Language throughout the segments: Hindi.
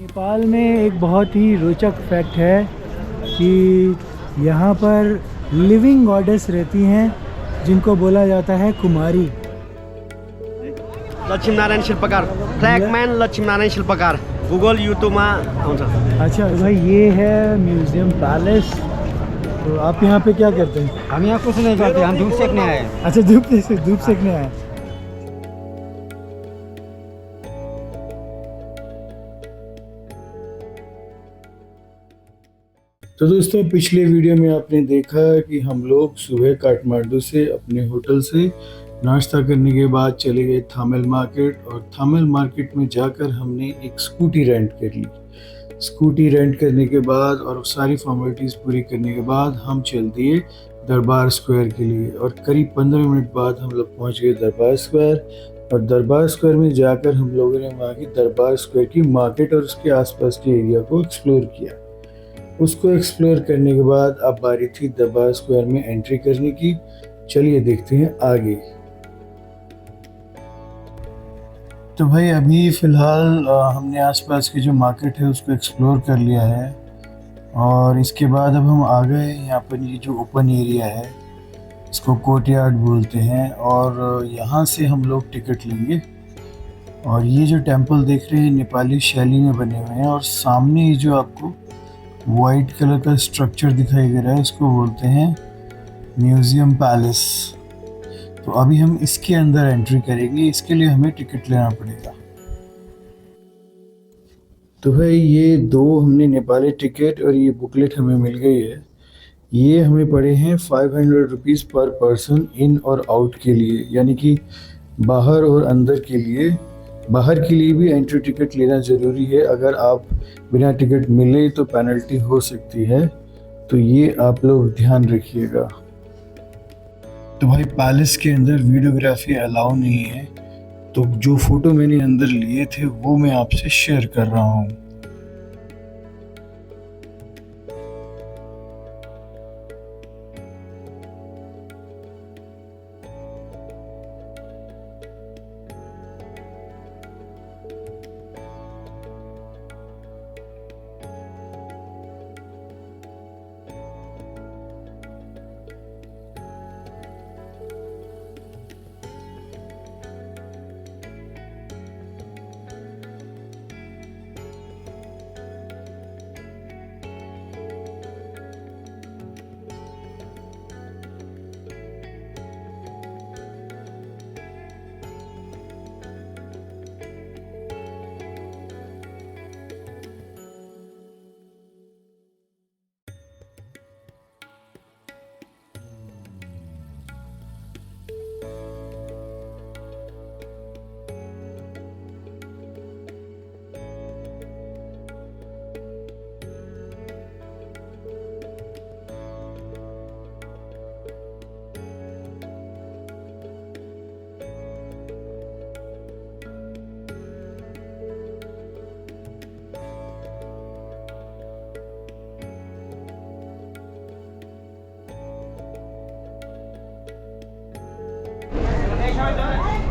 नेपाल में एक बहुत ही रोचक फैक्ट है कि यहाँ पर लिविंग गॉडेस रहती हैं जिनको बोला जाता है कुमारी। लक्ष्मीनारायण शिल्पकार फ्लैगमैन लक्ष्मीनारायण शिल्पकार गूगल यूट्यूबमा आउँछ। अच्छा भाई, ये है म्यूजियम पैलेस। तो आप यहाँ पे क्या करते हैं? हम यहाँ कुछ नहीं करते, हम धूप सेकने आए हैं। अच्छा, धूप सेकने आए। तो दोस्तों, पिछले वीडियो में आपने देखा कि हम लोग सुबह काठमांडू से अपने होटल से नाश्ता करने के बाद चले गए थामेल मार्केट, और थामेल मार्केट में जाकर हमने एक स्कूटी रेंट कर ली। स्कूटी रेंट करने के बाद और सारी फॉर्मेलिटीज़ पूरी करने के बाद हम चल दिए दरबार स्क्वायर के लिए, और करीब 15 मिनट बाद हम लोग पहुंच गए दरबार स्क्वायर। और दरबार स्क्वायर में जाकर हम लोगों ने वहाँ की दरबार स्क्वायर की मार्केट और उसके आसपास के एरिया को एक्सप्लोर किया। उसको एक्सप्लोर करने के बाद अब बारी थी दरबार स्क्वायर में एंट्री करने की। चलिए देखते हैं आगे। तो भाई अभी फ़िलहाल हमने आसपास की जो मार्केट है उसको एक्सप्लोर कर लिया है, और इसके बाद अब हम आ गए यहाँ पर। ये जो ओपन एरिया है इसको कोर्टयार्ड बोलते हैं, और यहाँ से हम लोग टिकट लेंगे। और ये जो टेंपल देख रहे हैं नेपाली शैली में बने हुए हैं, और सामने ये जो आपको वाइट कलर का स्ट्रक्चर दिखाई दे रहा है इसको बोलते हैं म्यूजियम पैलेस। तो अभी हम इसके अंदर एंट्री करेंगे, इसके लिए हमें टिकट लेना पड़ेगा। तो भाई ये दो हमने नेपाली टिकट और ये बुकलेट हमें मिल गई है। ये हमें पड़े हैं 500 रुपीज़ पर पर्सन इन और आउट के लिए, यानी कि बाहर और अंदर के लिए। बाहर के लिए भी एंट्री टिकट लेना ज़रूरी है, अगर आप बिना टिकट मिले तो पेनल्टी हो सकती है, तो ये आप लोग ध्यान रखिएगा। तो भाई पैलेस के अंदर वीडियोग्राफी अलाउ नहीं है, तो जो फ़ोटो मैंने अंदर लिए थे वो मैं आपसे शेयर कर रहा हूँ।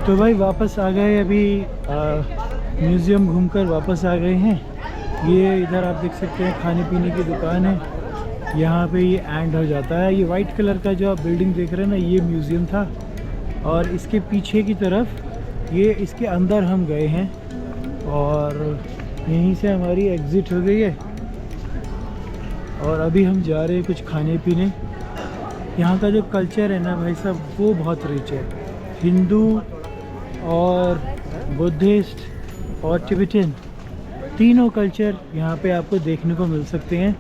तो भाई वापस आ गए, अभी म्यूज़ियम घूमकर वापस आ गए हैं। ये इधर आप देख सकते हैं खाने पीने की दुकान है, यहाँ पे ये एंड हो जाता है। ये वाइट कलर का जो आप बिल्डिंग देख रहे हैं ना, ये म्यूज़ियम था, और इसके पीछे की तरफ ये इसके अंदर हम गए हैं, और यहीं से हमारी एग्ज़िट हो गई है। और अभी हम जा रहे हैं कुछ खाने पीने। यहाँ का जो कल्चर है ना भाई साहब, वो बहुत रिच है। हिंदू और बुद्धिस्ट और टिबेटन, तीनों कल्चर यहाँ पे आपको देखने को मिल सकते हैं।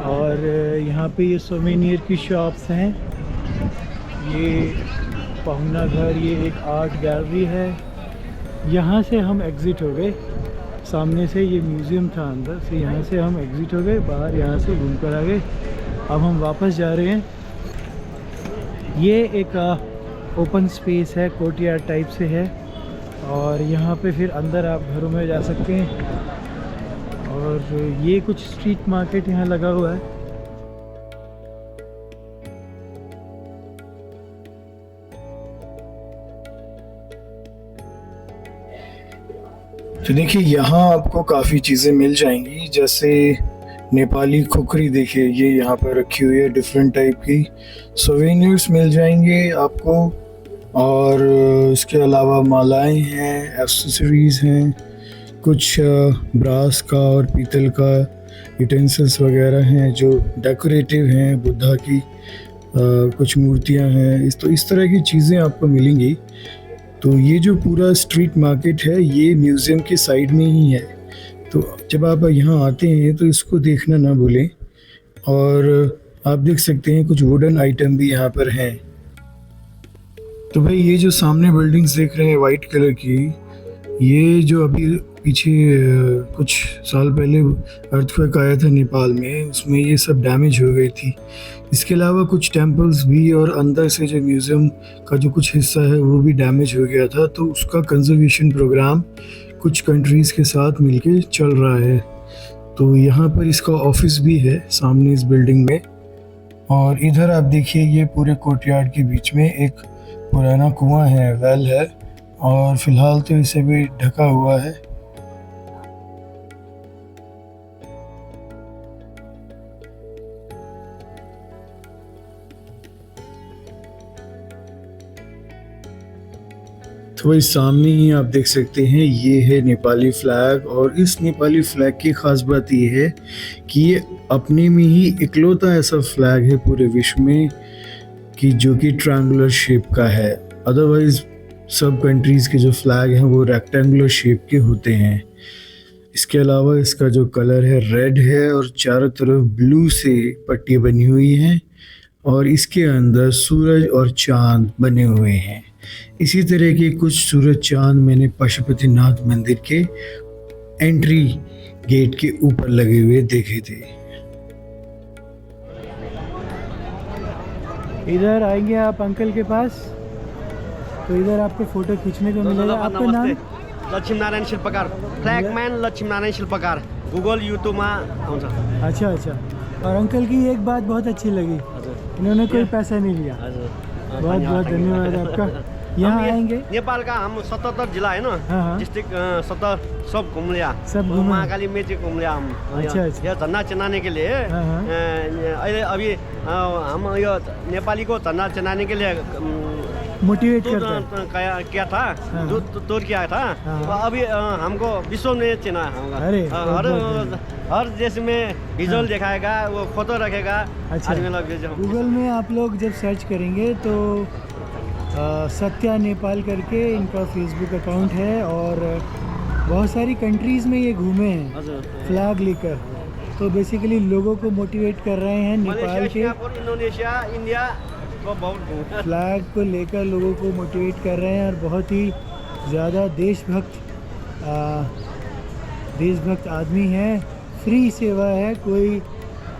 और यहाँ पे ये सोवेनियर की शॉप्स हैं, ये पहुना घर, ये एक आर्ट गैलरी है। यहाँ से हम एग्ज़िट हो गए, सामने से ये म्यूज़ियम था, अंदर से यहाँ से हम एग्ज़िट हो गए, बाहर यहाँ से घूम कर आ गए। अब हम वापस जा रहे हैं। ये एक ओपन स्पेस है, कोर्टयार्ड टाइप से है, और यहाँ पे फिर अंदर आप घरों में जा सकते हैं। और ये कुछ स्ट्रीट मार्केट यहाँ लगा हुआ है। तो देखिए यहाँ आपको काफ़ी चीज़ें मिल जाएंगी, जैसे नेपाली खुखरी देखिए ये यहाँ पर रखी हुई है, डिफरेंट टाइप की सोवेनियर्स मिल जाएंगे आपको। और इसके अलावा मालाएं हैं, एक्सेसरीज़ हैं, कुछ ब्रास का और पीतल का यूटेंसिल्स वगैरह हैं जो डेकोरेटिव हैं, बुद्धा की कुछ मूर्तियां हैं, इस तरह की चीज़ें आपको मिलेंगी। तो ये जो पूरा स्ट्रीट मार्केट है ये म्यूज़ियम के साइड में ही है, तो जब आप यहाँ आते हैं तो इसको देखना ना भूलें। और आप देख सकते हैं कुछ वुडन आइटम भी यहाँ पर हैं। तो भाई ये जो सामने बिल्डिंग्स देख रहे हैं वाइट कलर की, ये जो अभी पीछे कुछ साल पहले अर्थक्वेक आया था नेपाल में, उसमें ये सब डैमेज हो गई थी। इसके अलावा कुछ टेम्पल्स भी और अंदर से जो म्यूज़ियम का जो कुछ हिस्सा है वो भी डैमेज हो गया था, तो उसका कंजर्वेशन प्रोग्राम कुछ कंट्रीज़ के साथ मिलके चल रहा है। तो यहाँ पर इसका ऑफिस भी है सामने इस बिल्डिंग में। और इधर आप देखिए ये पूरे कोर्टयार्ड के बीच में एक पुराना कुआं है, वेल है, और फिलहाल तो इसे भी ढका हुआ है। तो वही सामने ही आप देख सकते हैं ये है नेपाली फ्लैग। और इस नेपाली फ्लैग की ख़ास बात ये है कि ये अपने में ही इकलौता ऐसा फ्लैग है पूरे विश्व में कि जो कि ट्रायंगुलर शेप का है। अदरवाइज़ सब कंट्रीज़ के जो फ्लैग हैं वो रेक्टेंगुलर शेप के होते हैं। इसके अलावा इसका जो कलर है रेड है और चारों तरफ ब्लू से पट्टी बनी हुई हैं और इसके अंदर सूरज और चांद बने हुए हैं। इसी तरह के कुछ सूरज चांद मैंने पशुपतिनाथ मंदिर के एंट्री गेट के ऊपर लगे हुए देखे थे। इधर आएंगे आप अंकल के पास तो इधर आपको फोटो खींचने को मिलेगा। आपका नाम? लक्ष्मीनारायण शिल्पकार, फ्लैगमैन लक्ष्मीनारायण शिल्पकार, गूगल यूट्यूबमा आउँछ। अच्छा अच्छा। और अंकल की एक बात बहुत अच्छी लगी, इन्होंने कोई पैसा नहीं लिया। बहुत बहुत धन्यवाद आपका। यहाँ आएंगे नेपाल का हम 77 जिला है ना, हाँ। डिस्ट्रिक्ट 70 सब घूम लिया, सब घूमे। महाकाली मेची घूम लिया हम। अच्छा अच्छा। यह झन्डा चलाने के लिए हाँ। अहिले अभी हम यो नेपाली को झन्डा चलाने के लिए मोटिवेट करते हैं। क्या था, टूर किया था। हाँ। अभी हमको विश्व में चिना होगा। अरे हर देश में विजुअल दिखाएगा, वो फोटो रखेगा। अच्छा। गूगल में आप लोग जब सर्च करेंगे तो सत्या नेपाल करके इनका फेसबुक अकाउंट है और बहुत सारी कंट्रीज़ में ये घूमे हैं फ्लैग लेकर। तो बेसिकली लोगों को मोटिवेट कर रहे हैं नेपाल के, इंडोनेशिया, इंडिया को बहुत फ्लैग को लेकर लोगों को मोटिवेट कर रहे हैं। और बहुत ही ज़्यादा देशभक्त आदमी है। फ्री सेवा है, कोई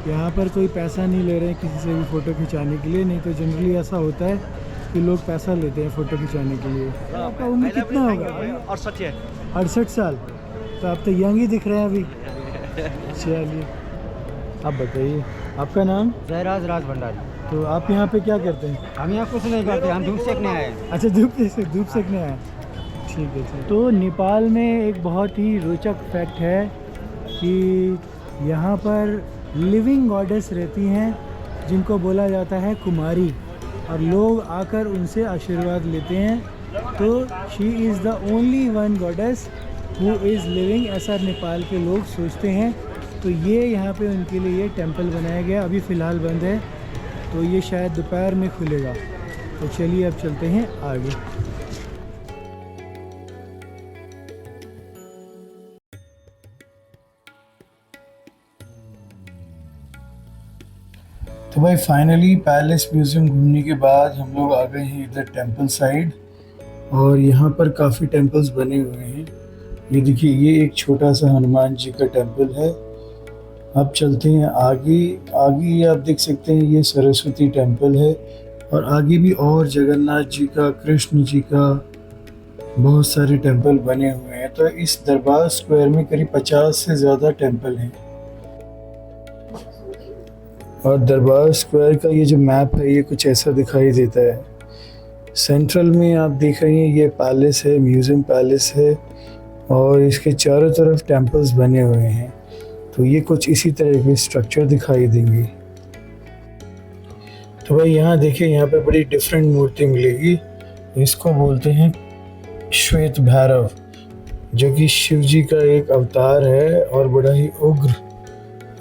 यहाँ पर कोई पैसा नहीं ले रहे हैं किसी से भी फ़ोटो खिंचाने के लिए। नहीं तो जनरली ऐसा होता है कि लोग पैसा लेते हैं फ़ोटो खिंचाने के लिए। तो आपका उम्र कितना होगा? 68 है। 68 साल। तो आप तो यंग ही दिख रहे हैं अभी। चलिए आप बताइए, आपका नाम? जयराज राज भंडारी। तो आप यहाँ पे क्या करते हैं? हम यहाँ कुछ नहीं करते, हम धूप सेकने आए हैं। अच्छा, धूप सेकने आए। ठीक है। तो नेपाल में एक बहुत ही रोचक फैक्ट है कि यहाँ पर लिविंग गॉडेस रहती हैं जिनको बोला जाता है कुमारी, और लोग आकर उनसे आशीर्वाद लेते हैं। तो she is the only one goddess who is living, ऐसा नेपाल के लोग सोचते हैं। तो ये यहाँ पे उनके लिए ये टेंपल बनाया गया, अभी फ़िलहाल बंद है, तो ये शायद दोपहर में खुलेगा। तो चलिए अब चलते हैं आगे। तो भाई फाइनली पैलेस म्यूज़ियम घूमने के बाद हम लोग आ गए हैं इधर टेंपल साइड। और यहाँ पर काफ़ी टेंपल्स बने हुए हैं। ये देखिए, ये एक छोटा सा हनुमान जी का टेंपल है। अब चलते हैं आगे। ये आप देख सकते हैं ये सरस्वती टेंपल है, और आगे भी और जगन्नाथ जी का, कृष्ण जी का बहुत सारे टेंपल बने हुए हैं। तो इस दरबार स्क्वायर में करीब 50 से ज़्यादा टेंपल हैं। और दरबार स्क्वायर का ये जो मैप है ये कुछ ऐसा दिखाई देता है। सेंट्रल में आप देख रहे हैं ये पैलेस है, म्यूज़ियम पैलेस है, और इसके चारों तरफ टेम्पल्स बने हुए हैं। तो ये कुछ इसी तरह के स्ट्रक्चर दिखाई देंगे। तो भाई यहाँ देखिए, यहाँ पे बड़ी डिफरेंट मूर्ति मिलेगी। इसको बोलते हैं श्वेत भैरव, जो कि शिव जी का एक अवतार है और बड़ा ही उग्र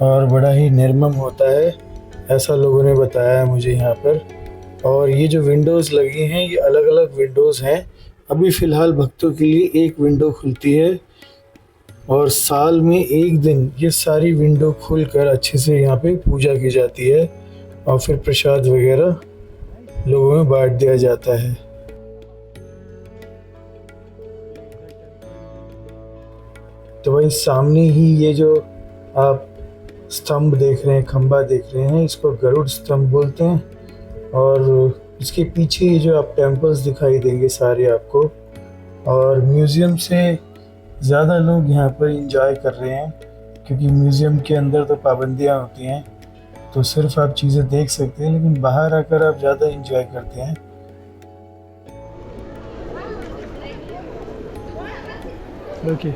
और बड़ा ही निर्मम होता है, ऐसा लोगों ने बताया है मुझे यहाँ पर। और ये जो विंडोज़ लगी हैं, ये अलग अलग विंडोज़ हैं। अभी फ़िलहाल भक्तों के लिए एक विंडो खुलती है और साल में एक दिन ये सारी विंडो खुलकर अच्छे से यहाँ पे पूजा की जाती है और फिर प्रसाद वगैरह लोगों में बांट दिया जाता है। तो भाई सामने ही ये जो आप स्तंभ देख रहे हैं, खंबा देख रहे हैं, इसको गरुड़ स्तंभ बोलते हैं। और इसके पीछे ये जो आप टेम्पल्स दिखाई देंगे सारे आपको, और म्यूज़ियम से ज़्यादा लोग यहाँ पर एंजॉय कर रहे हैं, क्योंकि म्यूज़ियम के अंदर तो पाबंदियाँ होती हैं, तो सिर्फ आप चीज़ें देख सकते हैं, लेकिन बाहर आकर आप ज़्यादा एंजॉय करते हैं। ओके,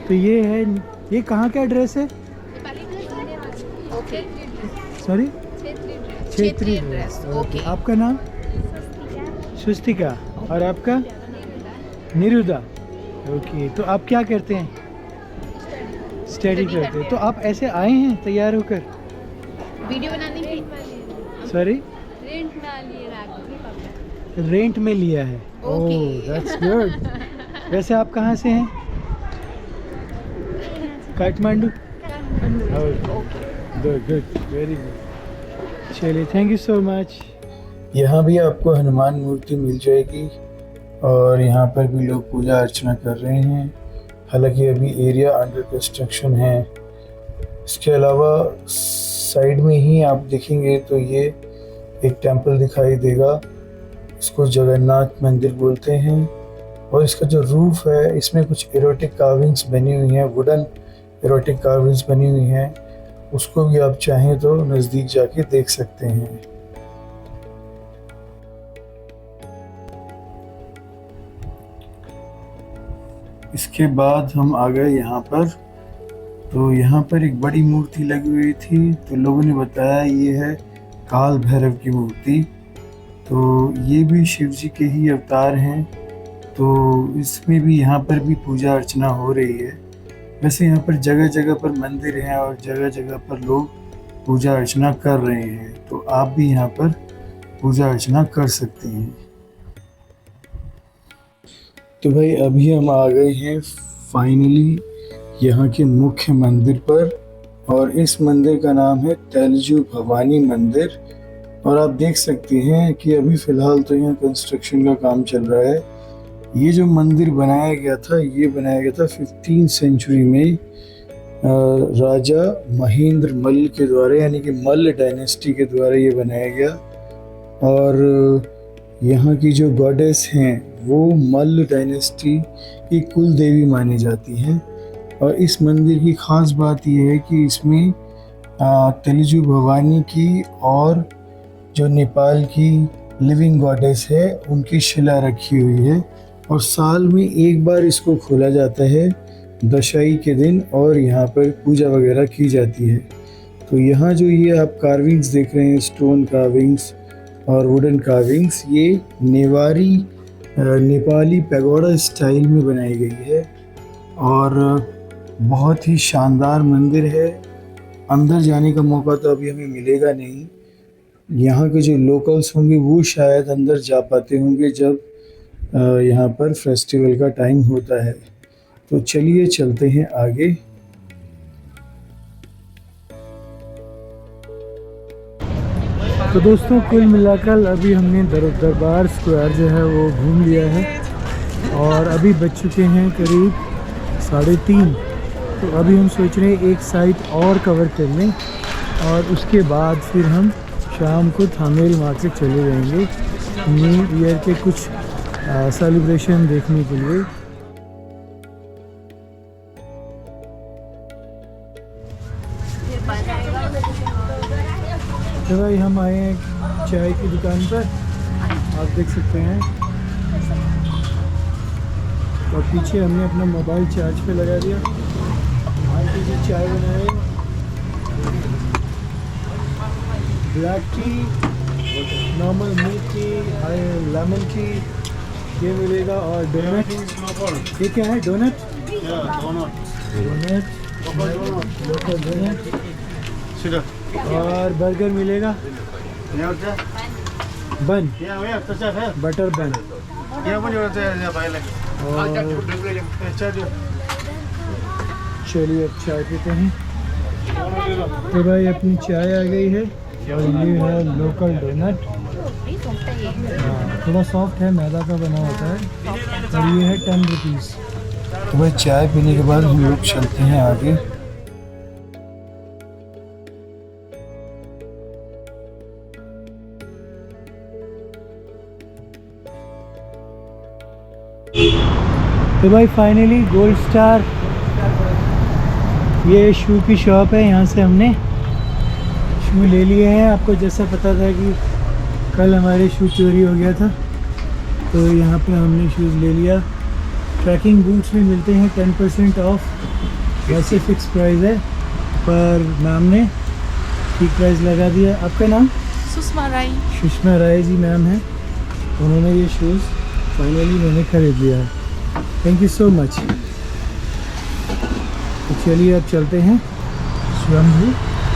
तो ये है, ये कहाँ का एड्रेस है? सॉरी, क्षेत्रीय ड्रेस। ओके, आपका नाम? स्वस्तिका। और आपका? निरुदा। ओके, तो आप क्या करते हैं? स्टडी करते हैं। तो आप ऐसे आए हैं तैयार होकर? वीडियो बनाने की। सॉरी, रेंट में लिया है। Oh, that's good. वैसे आप कहाँ से हैं? काठमांडू। Good, very good. चलिए, थैंक यू सो मच। यहाँ भी आपको हनुमान मूर्ति मिल जाएगी और यहाँ पर भी लोग पूजा अर्चना कर रहे हैं। हालांकि अभी एरिया अंडर कंस्ट्रक्शन है। इसके अलावा साइड में ही आप देखेंगे तो ये एक टेंपल दिखाई देगा, इसको जगन्नाथ मंदिर बोलते हैं। और इसका जो रूफ है, इसमें कुछ एरोटिक कार्विंग्स बनी हुई हैं, वुडन एरोटिक कार्विंग्स बनी हुई हैं। उसको भी आप चाहें तो नज़दीक जाके देख सकते हैं। इसके बाद हम आ गए यहाँ पर। तो यहाँ पर एक बड़ी मूर्ति लगी हुई थी, तो लोगों ने बताया ये है काल भैरव की मूर्ति। तो ये भी शिव जी के ही अवतार हैं, तो इसमें भी यहाँ पर भी पूजा अर्चना हो रही है। वैसे यहाँ पर जगह जगह पर मंदिर हैं और जगह जगह पर लोग पूजा अर्चना कर रहे हैं, तो आप भी यहाँ पर पूजा अर्चना कर सकते हैं। तो भाई अभी हम आ गए हैं फाइनली यहाँ के मुख्य मंदिर पर, और इस मंदिर का नाम है तेलजू भवानी मंदिर। और आप देख सकते हैं कि अभी फ़िलहाल तो यहाँ कंस्ट्रक्शन का काम चल रहा है। ये जो मंदिर बनाया गया था, ये बनाया गया था 15वीं सेंचुरी में राजा महेंद्र मल्ल के द्वारा, यानी कि मल्ल डायनेस्टी के द्वारा ये बनाया गया। और यहाँ की जो गॉडेस हैं वो मल्ल डायनेस्टी की कुल देवी मानी जाती हैं। और इस मंदिर की ख़ास बात यह है कि इसमें तेलजू भवानी की और जो नेपाल की लिविंग गॉडेस है उनकी शिला रखी हुई है। और साल में एक बार इसको खोला जाता है दशाई के दिन, और यहाँ पर पूजा वगैरह की जाती है। तो यहाँ जो ये आप कार्विंग्स देख रहे हैं, स्टोन कार्विंग्स और वुडन कार्विंग्स, ये नेपाली पैगोडा स्टाइल में बनाई गई है और बहुत ही शानदार मंदिर है। अंदर जाने का मौका तो अभी हमें मिलेगा नहीं। यहाँ के जो लोकल्स होंगे वो शायद अंदर जा पाते होंगे जब यहाँ पर फेस्टिवल का टाइम होता है। तो चलिए चलते हैं आगे। तो दोस्तों, कुल मिलाकर अभी हमने दरबार स्क्वायर जो है वो घूम लिया है और अभी बज चुके हैं करीब 3:30। तो अभी हम सोच रहे हैं एक साइड और कवर कर लें और उसके बाद फिर हम शाम को थामेल मार्केट चले जाएंगे न्यू ईयर के कुछ सेलिब्रेशन देखने के लिए। तो भाई हम आए हैं चाय की दुकान पर, आप देख सकते हैं। और पीछे हमने अपना मोबाइल चार्ज पे लगा दिया। आंटी जी चाय बनाए, black T, normal milk tea, lemon tea ये मिलेगा, और डोनट। ये क्या है? डोनट, डोनट, लोकल डोनट, और बर्गर मिलेगा, बन, बटर बन। और चलिए अब चाय पीते हैं। तो भाई अपनी चाय आ गई है, और ये है लोकल डोनट। थोड़ा सॉफ्ट है, मैदा का बना होता है, और ये है 10 रुपीज़। तो भाई चाय पीने के बाद हम लोग चलते हैं आगे। तो भाई फाइनली गोल्ड स्टार, ये शू की शॉप है। यहाँ से हमने शू ले लिए हैं। आपको जैसा पता था कि कल हमारे शू चोरी हो गया था, तो यहाँ पे हमने शूज़ ले लिया। ट्रैकिंग बूट्स भी मिलते हैं 10% ऑफ। वैसे फिक्स प्राइस है, पर मैम ने ठीक प्राइस लगा दिया। आपका नाम? सुषमा राय। सुषमा राय जी मैम है, उन्होंने ये शूज़ फाइनली मैंने ख़रीद लिया है। Thank you so much. तो चलिए अब चलते हैं स्वयंभू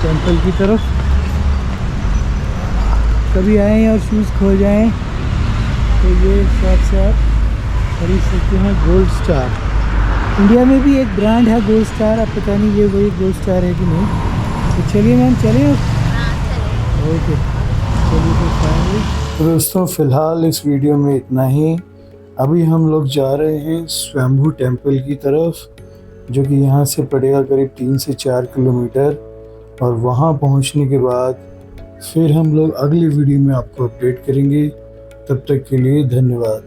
टेम्पल की तरफ। कभी आएँ और शूज़ खो जाएं तो ये शॉप से आप खरीद सकते हैं। गोल्ड स्टार, इंडिया में भी एक ब्रांड है गोल्ड स्टार, अब पता नहीं ये वही गोल्ड स्टार है कि नहीं। तो चलिए मैम, चलें? ओके चलिए तो फाइनली। तो दोस्तों फ़िलहाल इस वीडियो में इतना ही। अभी हम लोग जा रहे हैं स्वयंभू टेम्पल की तरफ, जो कि यहाँ से पड़ेगा करीब 3 से 4 किलोमीटर। और वहाँ पहुँचने के बाद फिर हम लोग अगली वीडियो में आपको अपडेट करेंगे। तब तक के लिए धन्यवाद।